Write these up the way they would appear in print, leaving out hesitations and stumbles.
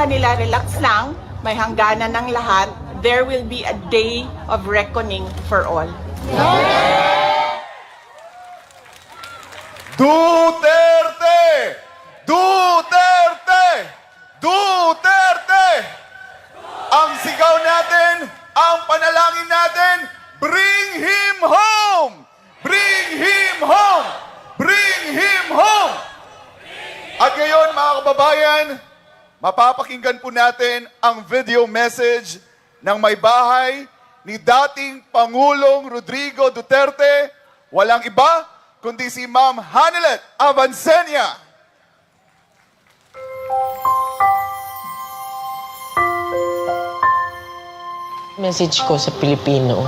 kanila, relax lang, may hangganan ng lahat. There will be a day of reckoning for all. Duterte! Duterte! Duterte! Ang sigaw natin, ang panalangin natin, bring him home! Bring him home! Bring him home! At ngayon, mga kababayan, mapapakinggan po natin ang video message ng may bahay ni dating Pangulong Rodrigo Duterte, walang iba kundi si Ma'am Hanelet Avancenia. Message ko sa Pilipino,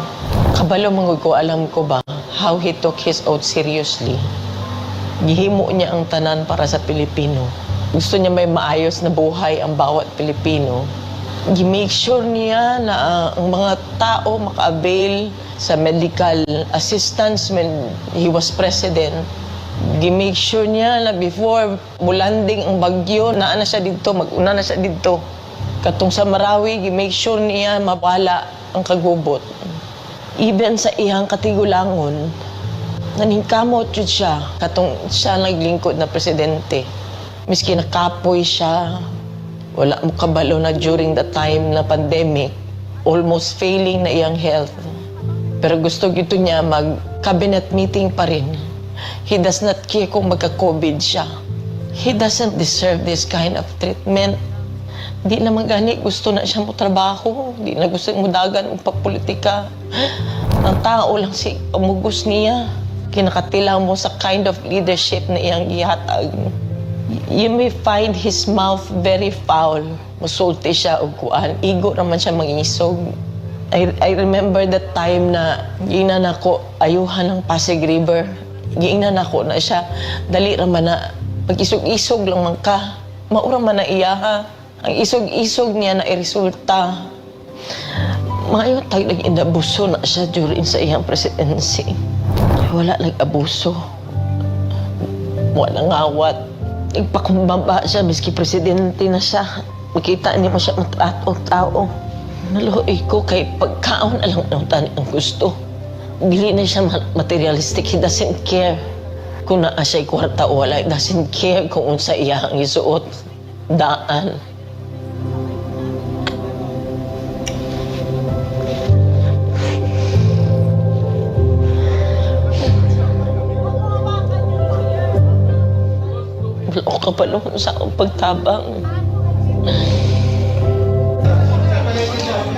kabalo mangod ko, alam ko ba how he took his oath seriously. Gihimo niya ang tanan para sa Pilipino. Gusto niya may maayos na buhay ang bawat Pilipino. Gi-make sure niya na ang mga tao maka-avail sa medical assistance when he was president. Gi-make sure niya na before mulanding ang bagyo, naa na siya dito, mag-una na siya dito. Katong sa Marawi, gi-make sure niya mawala ang kagubot. Even sa iyang katigulangon, naningkamot yun siya. Katong siya naglingkod na presidente. Miski nakapoy siya, wala mo kabalo na during the time na pandemic, almost failing na iyang health. Pero gusto gito niya mag-cabinet meeting pa rin. He does not care kung magka-COVID siya. He doesn't deserve this kind of treatment. Di naman gani gusto na siya mo trabaho. Di na gusto mo dagan ang papolitika. Ang tao lang si umugos niya. Kinakatilaw mo sa kind of leadership na iyang gihatag. You may find his mouth very foul. Musulti siya o kuan. Igo naman siya mangisog. I remember that time na giingnan ako ayuhan ng Pasig River. Giingnan ako na siya. Dali raman na pag-isog-isog lang man ka. Maura man na iya ha. Ang isog-isog niya na iresulta. Mayo tayo nag-inabuso na siya during sa iyang presidency. Wala nag-abuso. Wala ngawat. Ipakambaba siya, miski presidente na siya. Makita niya mo siya matrato tao. Naluhoy ko kay pagkaon alang ng tani ang gusto. Dili na siya materialistic. He doesn't care kung naa siya'y kwarta o wala. He doesn't care kung unsa iya ang isuot. Daan. Wala ko kapalong sa akong pagtabang.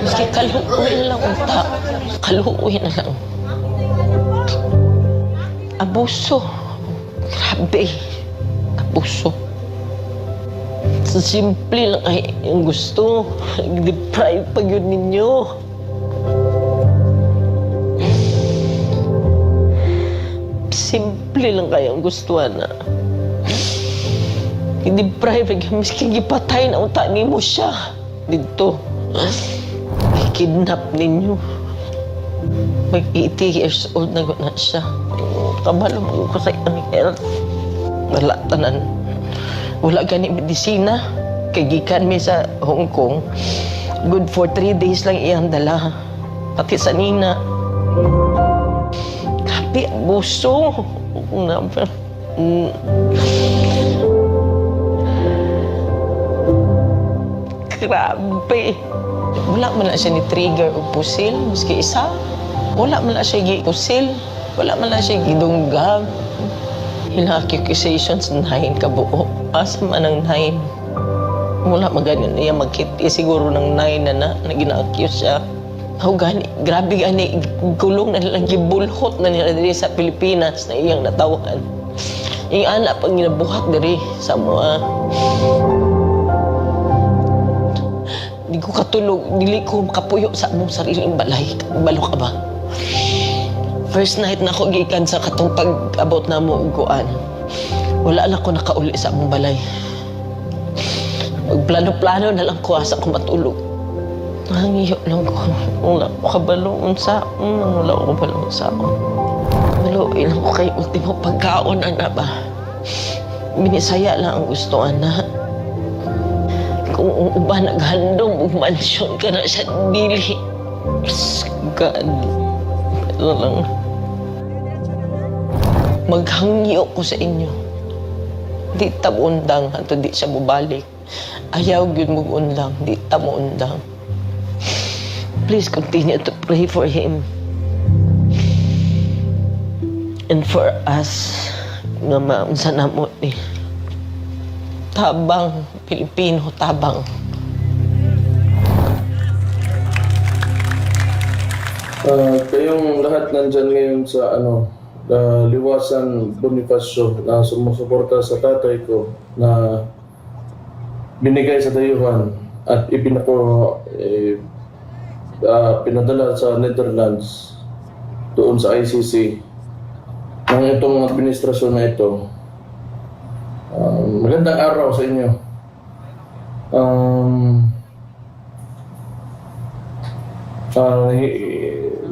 Maski kaluoy na lang ang tao. Kaluoy na lang. Abuso. Grabe. Abuso. Sa simple lang ay yung gusto. Deprive pa yun ninyo. Simple lang kaya ang gusto na. I-deprive, miski gipatay na unta mo siya. Dito. Kidnap ninyo. Mag-80 years old na siya. Kabalo mo ko sa iyang health. Wala tanan. Wala gani medisina. Kagikan mi sa Hong Kong. Good for 3 days lang iyang dala. Pati sa nina. Grabe, abuso. Grabe. Wala man na siya ni trigger o pusil, maski isa. Wala man na siya gi-pusil. Wala man na siya gidunggab. Ilang accusations, 9 kabuo. Asa man ang 9. Wala maganin niya magkiti siguro ng 9 na gina-accuse siya. Gani, grabe gani, gulong na nilang gibulhot na nila diri sa Pilipinas na iyang natawan. Yung anak pag ginabuhat diri sa mga. Di ko katulog, dili ko makapuyo sa among sariling balay. Balo ka ba? First night na ako gikan sa katong pag-abot na mo uguan. Wala lang ko nakauli sa among balay. Magplano-plano na lang ko asa ko matulog. Nangiyo lang ko. Wala ko kabaloon sa wala ko kabaloon sa ako. Kabalo, ilang ko kay ultimo pagkaon, ana ba? Minisaya lang ang gusto, ana. Kung kung ang uban naghandong og mansyon ka na sa dili. God. Pero lang. Maghangyo ko sa inyo. Di ta mo undang hanto di siya mubalik. Ayaw gyud mo undang, di ta mo undang. Please continue to pray for him. And for us, nga maunsa na mo ni. Tabang, Pilipino, tabang. Kayong lahat nandyan ngayon sa Liwasan Bonifacio na sumusuporta sa tatay ko na binigay sa dayuhan at pinadala sa Netherlands doon sa ICC ng itong administrasyon na ito. Magandang araw sa inyo.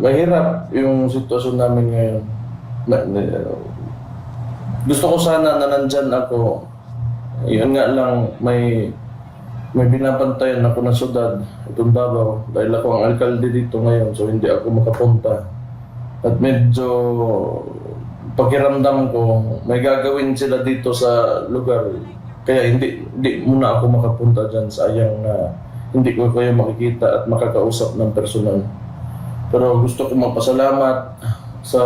Mahirap yung sitwasyon namin ngayon. Gusto ko sana na nandyan ako. Yun nga lang, may binabantayan ako na syudad, itong Davao, dahil ako ang alkalde dito ngayon, so hindi ako makapunta. At medyo pakiramdam ko, may gagawin sila dito sa lugar. Kaya hindi muna ako makapunta dyan. Sayang na hindi ko kayo makikita at makakausap ng personal. Pero gusto ko magpasalamat sa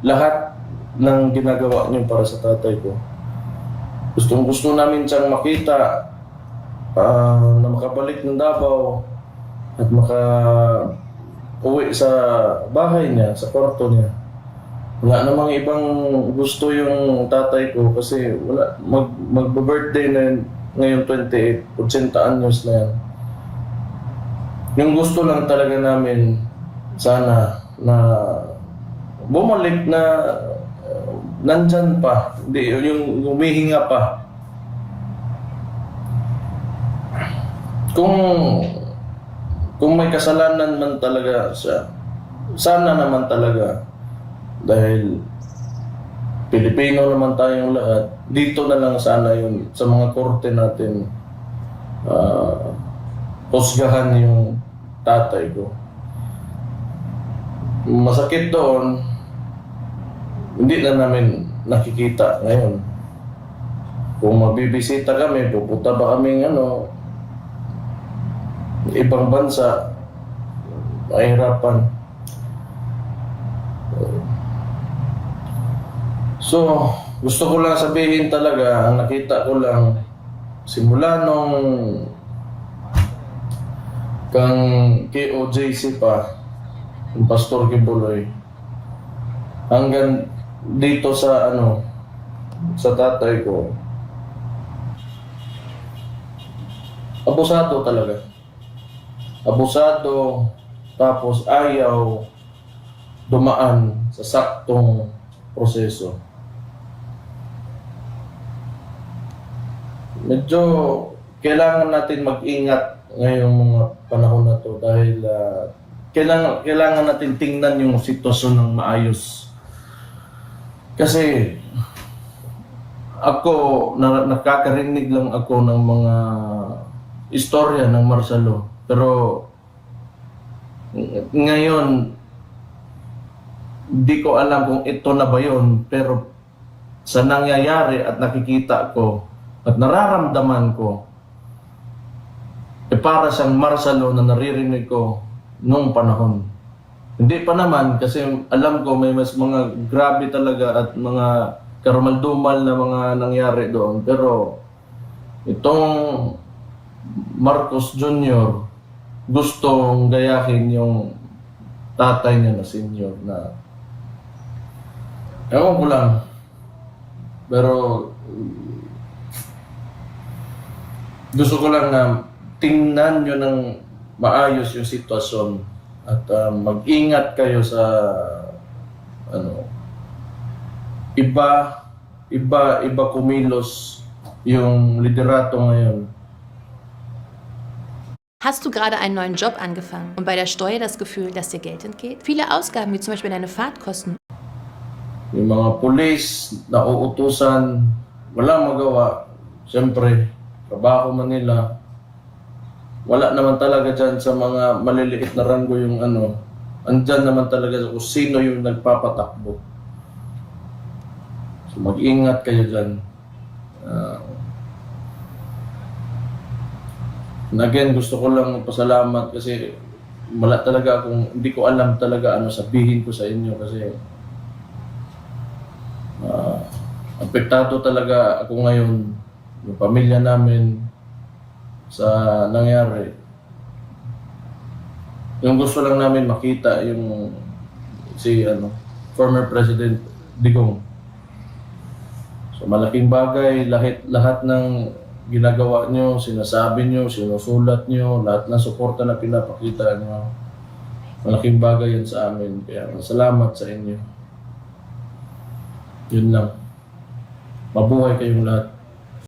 lahat ng ginagawa niyo para sa tatay ko. Gusto namin siyang makita na makabalik ng Davao at maka-uwi sa bahay niya, sa kwarto niya. Wala namang ibang gusto yung tatay ko kasi wala, mag-birthday na ngayon 28, 80 anyos na yan. Yung gusto lang talaga namin sana na bumalik na nandyan pa, hindi, yung humihinga pa. Kung may kasalanan man talaga siya, sana naman talaga, dahil Pilipino naman tayong lahat, dito na lang sana yun sa mga korte natin husgahan yung tatay ko. Masakit doon, hindi na namin nakikita ngayon. Kung mabibisita kami, pupunta ba kaming ibang bansa, mahirapan. So, gusto ko lang sabihin talaga, ang nakita ko lang, simula nung kang KOJC pa, yung Pastor Kibuloy, hanggang dito sa sa tatay ko, abusado talaga. Abusado, tapos ayaw dumaan sa saktong proseso. Medyo kailangan natin mag-ingat ngayong mga panahon na to dahil kailangan natin tingnan yung sitwasyon ng maayos. Kasi ako, nakakarinig lang ako ng mga istorya ng Marcelo. Pero ngayon, di ko alam kung ito na ba yun. Pero sa nangyayari at nakikita ko at nararamdaman ko, para siyang Marcelo na naririnig ko noong panahon. Hindi pa naman kasi alam ko may mas mga grabe talaga at mga karumaldumal na mga nangyari doon. Pero itong Marcos Jr. gustong gayahin yung tatay niya na senior na ewan ko lang. Pero gusto ko lang na tingnan nyo ng maayos yung sitwasyon at mag-ingat kayo sa iba kumilos yung liderato ngayon. Hast du gerade einen neuen Job angefangen und bei der Steuer das Gefühl, dass dir Geld entgeht? Viele Ausgaben, wie zum Beispiel deine Fahrtkosten. Yung mga pulis na uutusan, walang magawa. Siyempre, trabaho man nila. wala naman talaga dyan sa mga maliliit na ranggo yung ano. Andyan naman talaga kung sino yung nagpapatakbo. So mag-ingat kayo dyan. And again, gusto ko lang magpasalamat kasi wala talaga akong, hindi ko alam talaga ano sabihin ko sa inyo kasi apektado talaga ako ngayon, yung pamilya namin sa nangyari. Yung gusto lang namin makita yung si former President Digong. So malaking bagay, lahat ng ginagawa nyo, sinasabi nyo, sinusulat nyo, lahat ng suporta na pinapakita nyo. Malaking bagay yan sa amin. Kaya salamat sa inyo. Yun lang. Mabuhay kayong lahat.